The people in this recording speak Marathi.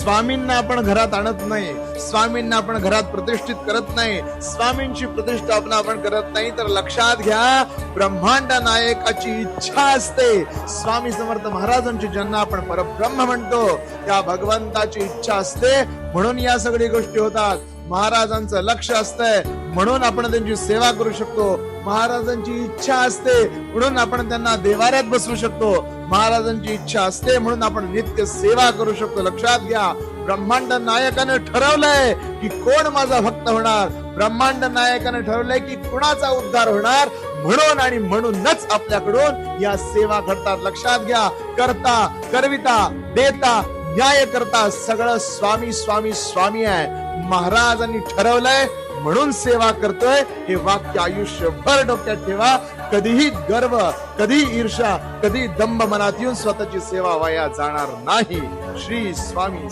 स्वामींना आपण घरात आणत नाही, स्वामींना आपण घरात प्रतिष्ठित करत नाही, स्वामींची प्रतिष्ठापना आपण करत नाही, तर लक्षात घ्या ब्रह्मांड नायकाची इच्छा असते. स्वामी समर्थ महाराजांची ज्यांना आपण परब्रह्म म्हणतो त्या भगवंताची इच्छा असते, म्हणून या सगळ्या गोष्टी होतात. महाराजांचं लक्ष असतंय म्हणून आपण त्यांची सेवा करू शकतो. महाराजांची इच्छा असते म्हणून आपण त्यांना देवाऱ्यात बसवू शकतो. महाराजांची इच्छा असते म्हणून आपण नित्य सेवा करू शकतो. लक्षात घ्या ब्रह्मांड नायकाने ठरवलंय की कोण माझा भक्त होणार, ब्रह्मांड नायकाने ठरवलंय की कुणाचा उद्धार होणार, म्हणून आणि म्हणूनच आपल्याकडून या सेवा घडतात. लक्षात घ्या करता करविता देता न्याय करता सगळं स्वामी स्वामी स्वामी आहे. महाराजांनी ठरवलंय म्हणून सेवा करतोय, हे वाक्य आयुष्यभर डोक्यात ठेवा. कधीही गर्व, कधी ईर्षा, कधी दंभ मनात येऊन स्वतःची सेवा वाया जाणार नाही. श्री स्वामी.